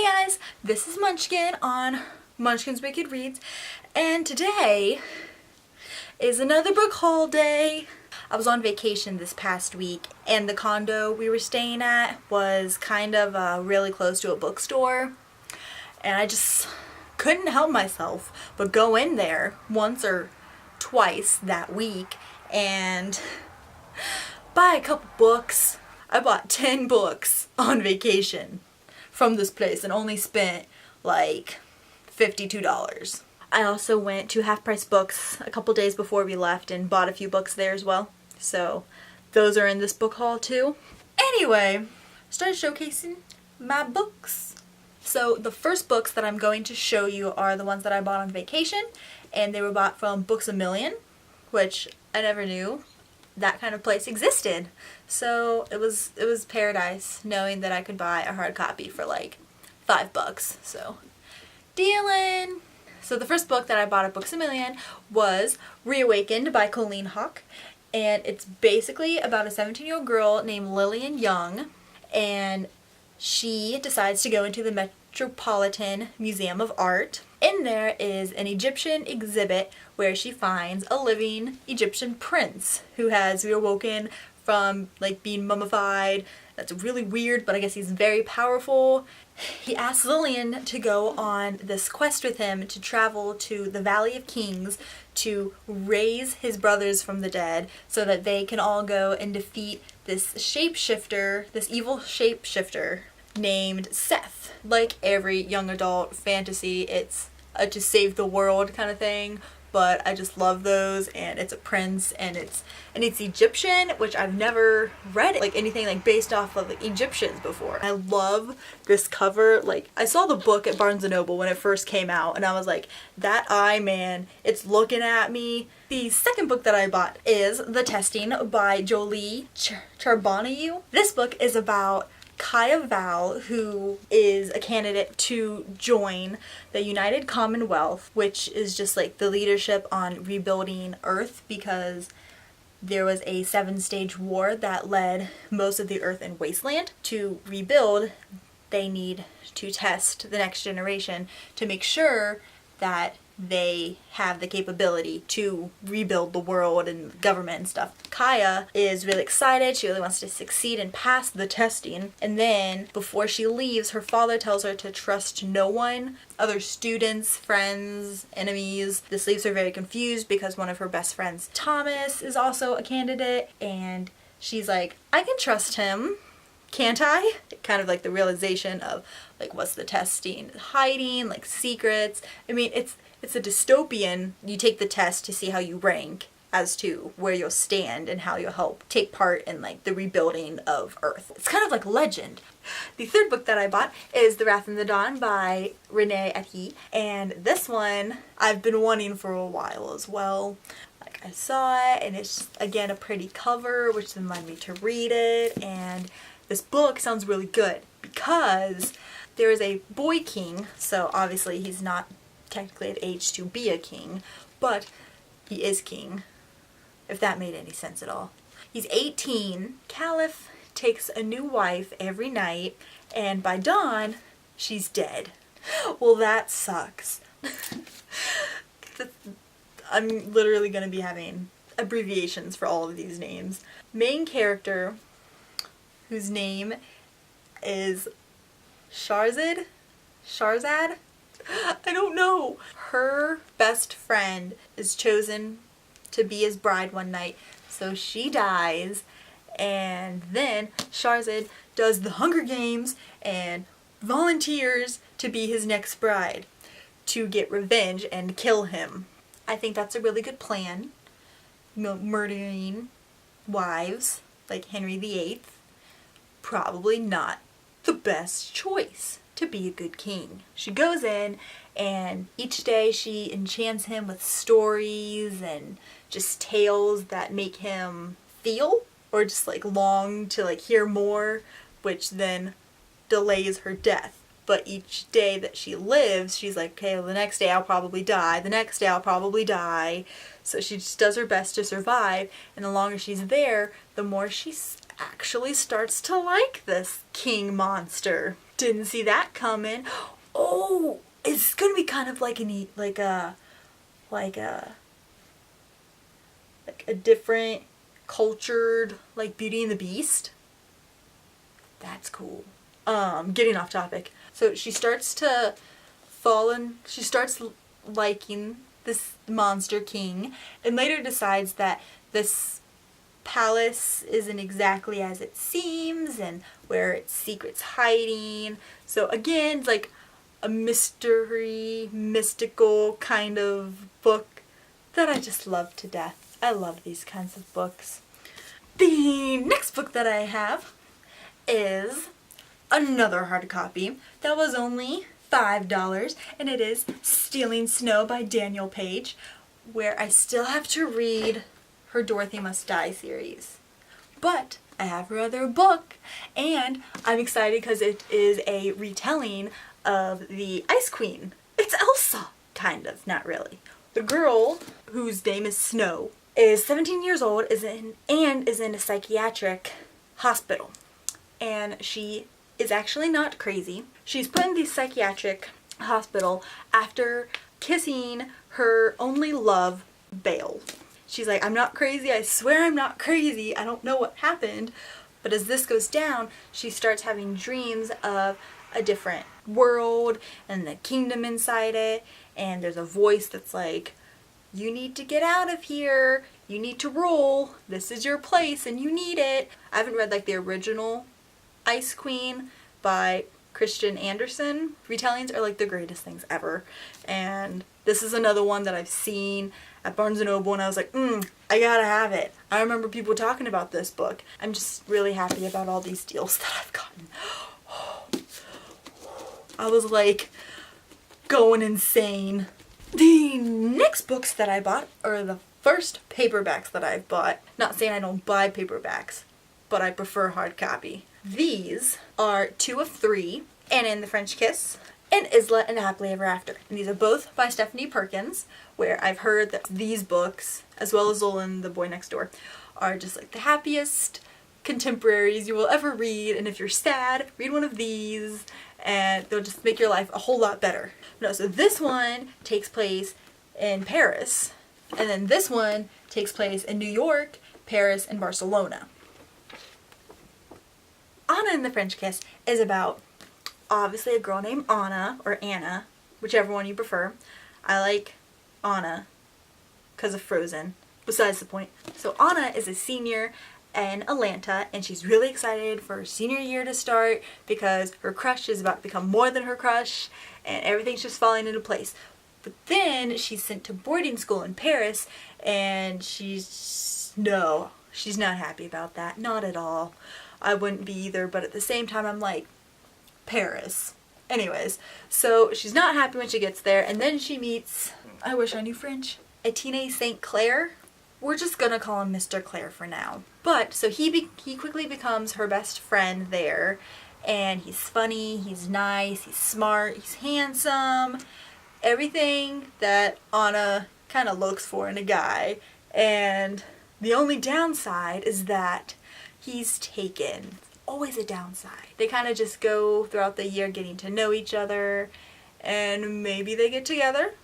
guys, this is Munchkin on Munchkin's Wicked Reads, and today is another book haul day. I was on vacation this past week, and the condo we were staying at was kind of really close to a bookstore, and I just couldn't help myself but go in there once or twice that week and buy a couple books. I bought 10 books on vacation from this place and only spent like $52. I also went to Half Price Books a couple days before we left and bought a few books there as well. So those are in this book haul too. Anyway, started showcasing my books. So the first books that I'm going to show you are the ones that I bought on vacation, and they were bought from Books A Million, which I never knew that kind of place existed. So it was paradise knowing that I could buy a hard copy for like $5. So dealin'. So the first book that I bought at Books A Million was Reawakened by Colleen Hawke, and it's basically about a 17-year-old girl named Lillian Young, and she decides to go into the Metropolitan Museum of Art. In there is an Egyptian exhibit where she finds a living Egyptian prince who has reawoken from like being mummified. That's really weird, but I guess he's very powerful. He asks Lillian to go on this quest with him to travel to the Valley of Kings to raise his brothers from the dead so that they can all go and defeat this shapeshifter, this evil shapeshifter named Seth. Like every young adult fantasy, it's a to save the world kind of thing, but I just love those, and it's a prince, and it's Egyptian, which I've never read like anything like based off of like, Egyptians before. I love this cover. Like, I saw the book at Barnes & Noble when it first came out, and I was like, that eye, man, it's looking at me. The second book that I bought is The Testing by Jolie Charbonneau. This book is about Kaya Val, who is a candidate to join the United Commonwealth, which is just like the leadership on rebuilding Earth, because there was a 7-stage war that led most of the Earth in wasteland. To rebuild, they need to test the next generation to make sure that they have the capability to rebuild the world and government and stuff. Kaya is really excited. She really wants to succeed and pass the testing. And then before she leaves, her father tells her to trust no one, other students, friends, enemies. This leaves her very confused because one of her best friends, Thomas, is also a candidate, and she's like, I can trust him, can't I? Kind of like the realization of like, what's the testing hiding, like secrets. I mean, it's a dystopian. You take the test to see how you rank as to where you'll stand and how you'll help take part in like the rebuilding of Earth. It's kind of like Legend. The third book that I bought is The Wrath and the Dawn by Renee Ahdieh, and this one I've been wanting for a while as well. Like, I saw it, and it's again a pretty cover, which then led me to read it, and this book sounds really good because there is a boy king, so obviously he's not technically at age to be a king, but he is king, if that made any sense at all. He's 18. Caliph takes a new wife every night, and by dawn, she's dead. Well, that sucks. I'm literally going to be having abbreviations for all of these names. Main character, whose name is Shahrazad? I don't know. Her best friend is chosen to be his bride one night, so she dies, and then Shahrazad does the Hunger Games and volunteers to be his next bride to get revenge and kill him. I think that's a really good plan. Murdering wives like Henry VIII, probably not the best choice to be a good king. She goes in, and each day she enchants him with stories and just tales that make him feel or just like long to like hear more, which then delays her death. But each day that she lives, she's like, okay, well, the next day I'll probably die, the next day I'll probably die. So she just does her best to survive, and the longer she's there, the more she actually starts to like this king monster. Didn't see that coming. Oh, it's gonna be kind of like a different cultured, like, Beauty and the Beast. That's cool. Getting off topic. So she starts liking this monster king, and later decides that this palace isn't exactly as it seems and where its secret's hiding. So again, it's like a mystery, mystical kind of book that I just love to death. I love these kinds of books. The next book that I have is another hard copy that was only $5, and it is Stealing Snow by Daniel Page, where I still have to read her Dorothy Must Die series. But I have her other book, and I'm excited because it is a retelling of the Ice Queen. It's Elsa, kind of, not really. The girl, whose name is Snow, is 17 years old, is in a psychiatric hospital. And she is actually not crazy. She's put in the psychiatric hospital after kissing her only love, Bale. She's like, I'm not crazy, I swear I'm not crazy, I don't know what happened. But as this goes down, she starts having dreams of a different world and the kingdom inside it, and there's a voice that's like, you need to get out of here, you need to rule, this is your place and you need it. I haven't read like the original Ice Queen by Christian Andersen. Retellings are like the greatest things ever, and this is another one that I've seen at Barnes & Noble and I was like, I gotta have it. I remember people talking about this book. I'm just really happy about all these deals that I've gotten. I was like going insane. The next books that I bought are the first paperbacks that I've bought. Not saying I don't buy paperbacks, but I prefer hard copy. These are 2 of 3, Anna and the French Kiss, and Isla and Happily Ever After. And these are both by Stephanie Perkins, where I've heard that these books, as well as Zola and the Boy Next Door, are just like the happiest contemporaries you will ever read. And if you're sad, read one of these, and they'll just make your life a whole lot better. No, so this one takes place in Paris, and then this one takes place in New York, Paris, and Barcelona. Anna and the French Kiss is about, obviously, a girl named Anna, or Anna, whichever one you prefer. I like Anna because of Frozen, besides the point. So Anna is a senior in Atlanta, and she's really excited for her senior year to start because her crush is about to become more than her crush, and everything's just falling into place. But then she's sent to boarding school in Paris, and she's not happy about that. Not at all. I wouldn't be either, but at the same time I'm like, Paris. Anyways, so she's not happy when she gets there, and then she meets, I wish I knew French, Etienne St. Clair. We're just gonna call him Mr. Clair for now. But, so he quickly becomes her best friend there, and he's funny, he's nice, he's smart, he's handsome, everything that Anna kind of looks for in a guy. And the only downside is that he's taken. Always a downside. They kind of just go throughout the year getting to know each other, and maybe they get together,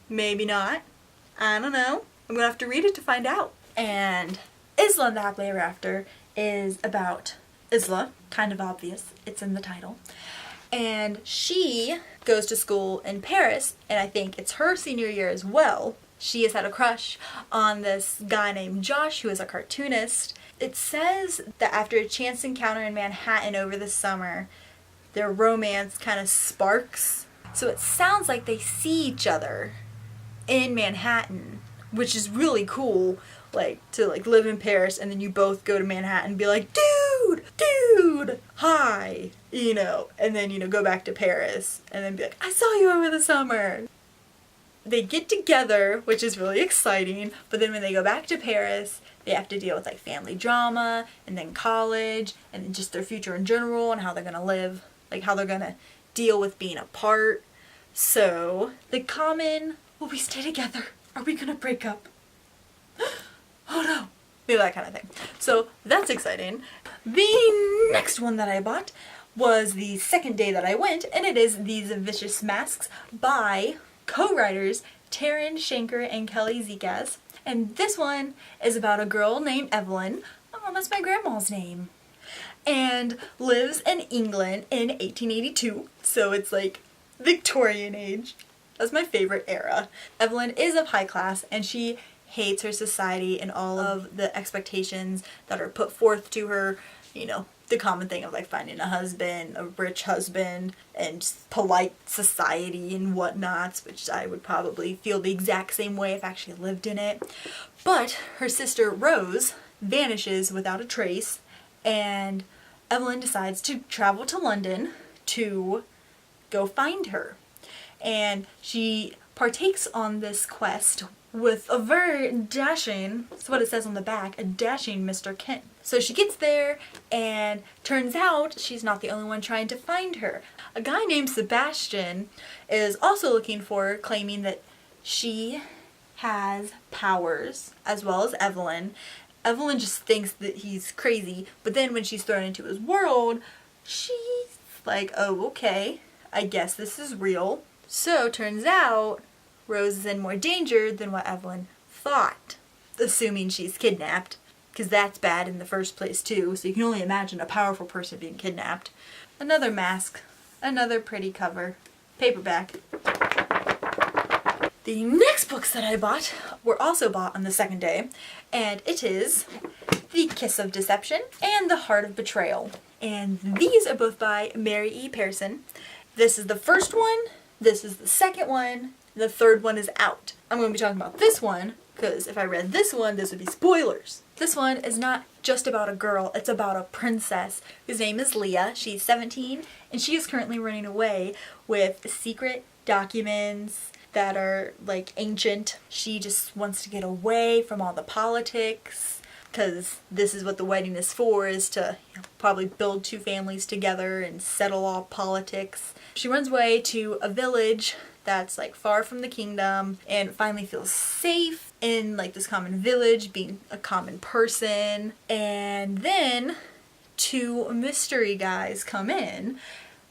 maybe not. I don't know. I'm gonna have to read it to find out. And Isla and the Happily Ever After is about Isla, kind of obvious, it's in the title. And she goes to school in Paris, and I think it's her senior year as well. She has had a crush on this guy named Josh, who is a cartoonist. It says that after a chance encounter in Manhattan over the summer, their romance kind of sparks. So it sounds like they see each other in Manhattan, which is really cool, like, to like live in Paris and then you both go to Manhattan and be like, dude, hi, you know, and then, you know, go back to Paris and then be like, I saw you over the summer. They get together, which is really exciting, but then when they go back to Paris, they have to deal with like family drama, and then college, and then just their future in general, and how they're gonna live, like how they're gonna deal with being apart. So, the common, will we stay together? Are we gonna break up? Oh no! Maybe that kind of thing. So, that's exciting. The next one that I bought was the second day that I went, and it is These Vicious Masks by co-writers Taryn Shanker and Kelly Zekaz. And this one is about a girl named Evelyn. Oh, that's my grandma's name. And lives in England in 1882. So it's like Victorian age. That's my favorite era. Evelyn is of high class and she hates her society and all of the expectations that are put forth to her. You know, the common thing of like finding a husband, a rich husband, and just polite society and whatnots, which I would probably feel the exact same way if I actually lived in it. But her sister Rose vanishes without a trace, and Evelyn decides to travel to London to go find her. And she partakes on this quest with a very dashing, that's what it says on the back, a dashing Mr. Kent. So she gets there and turns out she's not the only one trying to find her. A guy named Sebastian is also looking for her, claiming that she has powers as well as Evelyn. Evelyn just thinks that he's crazy, but then when she's thrown into his world, she's like, oh, okay, I guess this is real. So turns out Rose is in more danger than what Evelyn thought, assuming she's kidnapped, because that's bad in the first place too, so you can only imagine a powerful person being kidnapped. Another mask, another pretty cover, paperback. The next books that I bought were also bought on the second day, and it is The Kiss of Deception and The Heart of Betrayal. And these are both by Mary E. Pearson. This is the first one, this is the second one, the third one is out. I'm going to be talking about this one, because if I read this one, this would be spoilers. This one is not just about a girl, it's about a princess whose name is Leah. She's 17, and she is currently running away with secret documents that are like ancient. She just wants to get away from all the politics, because this is what the wedding is for, is to probably build two families together and settle all politics. She runs away to a village that's like far from the kingdom and finally feels safe in like this common village, being a common person. And then two mystery guys come in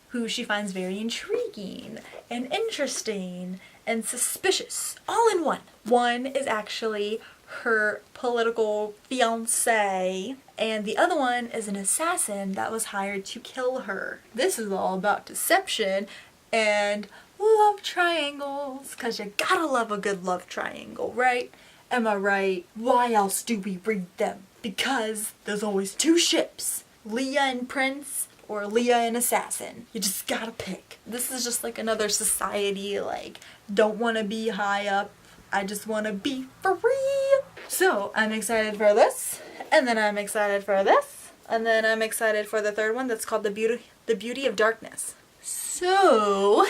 who she finds very intriguing and interesting and suspicious, all in one. One is actually her political fiancé, and the other one is an assassin that was hired to kill her. This is all about deception and love triangles, because you gotta love a good love triangle, right? Am I right? Why else do we read them? Because there's always two ships, Leah and Prince or Leah and Assassin. You just gotta pick. This is just like another society, like, don't want to be high up, I just want to be free. So I'm excited for this, and then I'm excited for this, and then I'm excited for the third one that's called The Beauty of Darkness. So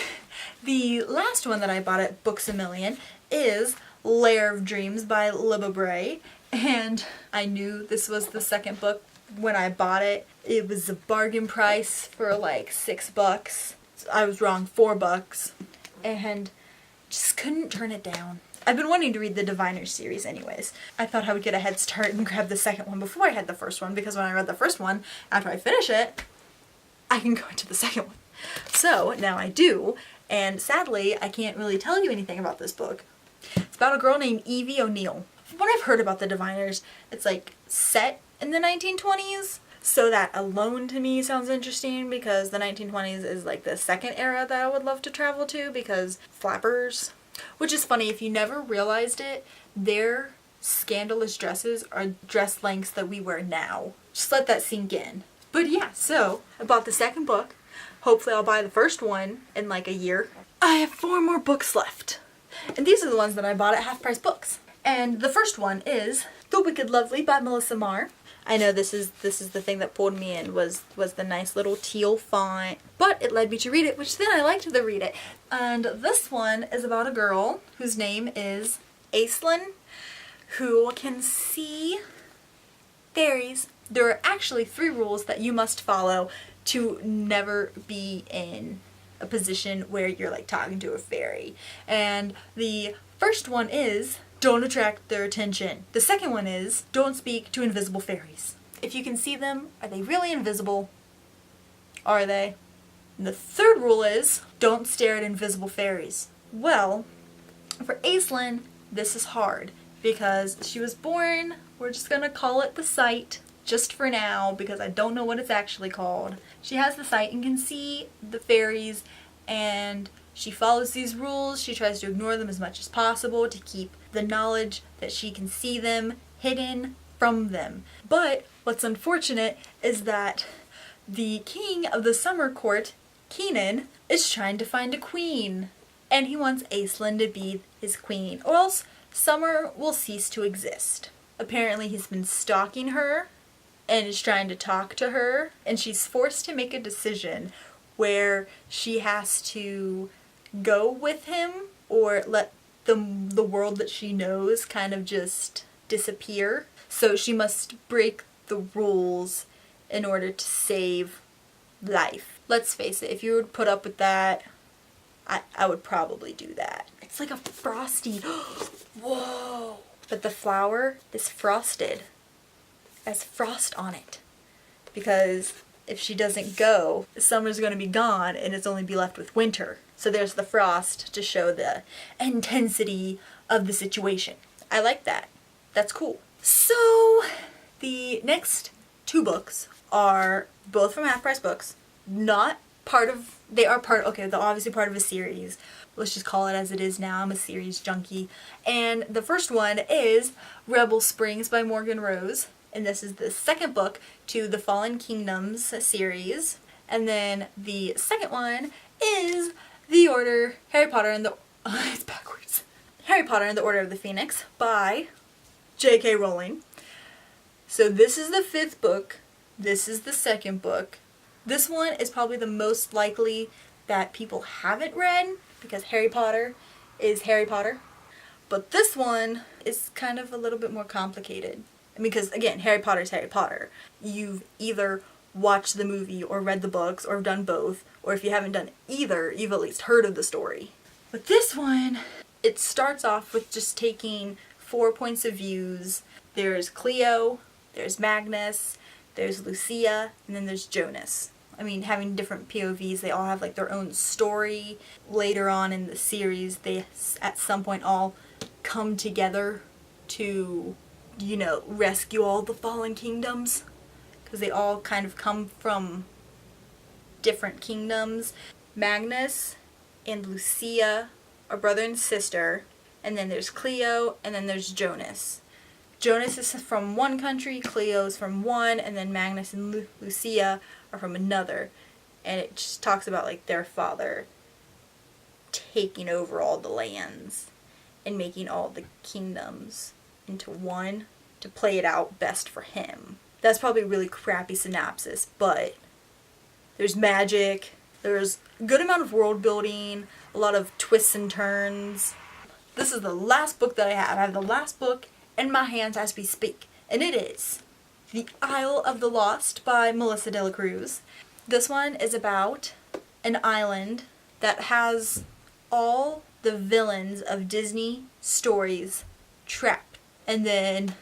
the last one that I bought at Books A Million is Lair of Dreams by Libba Bray, and I knew this was the second book when I bought it. It was a bargain price for like $6. I was wrong, $4, and just couldn't turn it down. I've been wanting to read the Diviners series anyways. I thought I would get a head start and grab the second one before I had the first one, because when I read the first one, after I finish it, I can go into the second one. So now I do, and sadly I can't really tell you anything about this book. It's about a girl named Evie O'Neill. From what I've heard about the Diviners, it's like set in the 1920s, so that alone to me sounds interesting, because the 1920s is like the second era that I would love to travel to, because flappers. Which is funny, if you never realized it, their scandalous dresses are dress lengths that we wear now. Just let that sink in. But yeah, so I bought the second book. Hopefully I'll buy the first one in like a year. I have 4 more books left. And these are the ones that I bought at Half Price Books. And the first one is The Wicked Lovely by Melissa Marr. I know this is the thing that pulled me in, was the nice little teal font, but it led me to read it, which then I liked to read it. And this one is about a girl whose name is Aislinn, who can see fairies. There are actually 3 rules that you must follow to never be in a position where you're like talking to a fairy. And the first one is, don't attract their attention. The second one is, don't speak to invisible fairies. If you can see them, are they really invisible? are they? And the third rule is, don't stare at invisible fairies. Well, for Aislinn, this is hard because she was born, we're just gonna call it the sight, just for now, because I don't know what it's actually called. She has the sight and can see the fairies, and she follows these rules. She tries to ignore them as much as possible to keep the knowledge that she can see them hidden from them. But what's unfortunate is that the king of the summer court, Keenan, is trying to find a queen, and he wants Aislinn to be his queen, or else summer will cease to exist. Apparently he's been stalking her and is trying to talk to her, and she's forced to make a decision where she has to go with him or let the world that she knows kind of just disappear. So she must break the rules in order to save life. Let's face it, if you would put up with that, I would probably do that. It's like a frosty. Whoa! But the flower is frosted. Has frost on it. Because if she doesn't go, summer's going to be gone and it's only be left with winter. So there's the frost to show the intensity of the situation. I like that. That's cool. So the next two books are both from Half Price Books. They are they're obviously part of a series. Let's just call it as it is now. I'm a series junkie. And the first one is Rebel Springs by Morgan Rose. And this is the second book to the Fallen Kingdoms series. And then the second one is Harry Potter and the Order of the Phoenix by J.K. Rowling. So this is the fifth book. This is the second book. This one is probably the most likely that people haven't read because Harry Potter is Harry Potter. But this one is kind of a little bit more complicated. Because again, Harry Potter is Harry Potter. You've either watched the movie or read the books or done both. Or if you haven't done either, you've at least heard of the story. But this one, it starts off with just taking 4 points of views. There's Cleo, there's Magnus, there's Lucia, and then there's Jonas. I mean, having different POVs, they all have like their own story. Later on in the series, they at some point all come together to, rescue all the fallen kingdoms. Because they all kind of come from different kingdoms. Magnus and Lucia are brother and sister. And then there's Cleo, and then there's Jonas. Jonas is from one country, Cleo's from one, and then Magnus and Lucia are from another. And it just talks about like their father taking over all the lands and making all the kingdoms into one to play it out best for him. That's probably a really crappy synopsis, but there's magic, there's a good amount of world building, a lot of twists and turns. This is the last book that I have. I have the last book in my hands as we speak, and it is The Isle of the Lost by Melissa de la Cruz. This one is about an island that has all the villains of Disney stories trapped, and then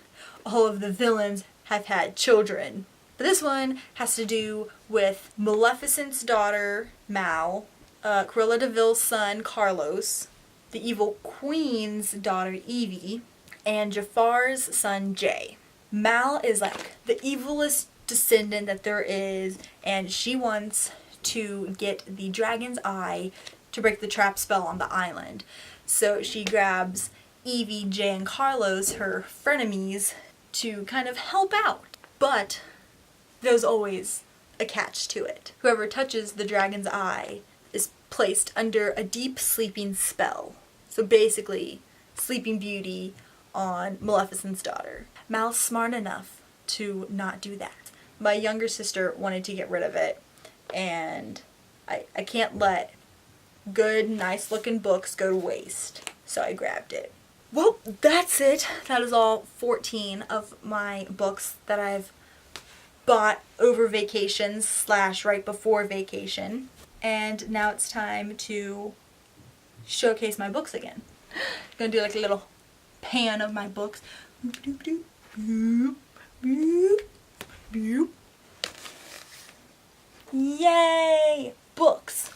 all of the villains have had children. But this one has to do with Maleficent's daughter, Mal, Cruella de Vil's son, Carlos, the evil queen's daughter, Evie, and Jafar's son, Jay. Mal is like the evilest descendant that there is, and she wants to get the dragon's eye to break the trap spell on the island. So she grabs Evie, Jay, and Carlos, her frenemies, to kind of help out. But there's always a catch to it. Whoever touches the dragon's eye is placed under a deep sleeping spell. So basically, Sleeping Beauty on Maleficent's daughter. Mal's smart enough to not do that. My younger sister wanted to get rid of it, and I can't let good, nice looking books go to waste. So I grabbed it. Well, that's it. That is all 14 of my books that I've bought over vacations / right before vacation. And now it's time to showcase my books again. I'm gonna do like a little pan of my books. Yay! Books.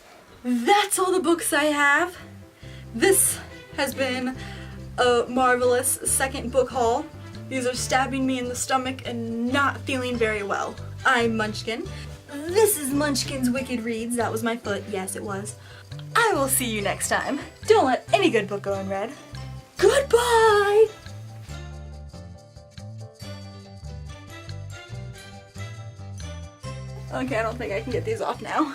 That's all the books I have. This has been a marvelous second book haul. These are stabbing me in the stomach and not feeling very well. I'm Munchkin. This is Munchkin's Wicked Reads. That was my foot. Yes, it was. I will see you next time. Don't let any good book go unread. Goodbye! Okay, I don't think I can get these off now.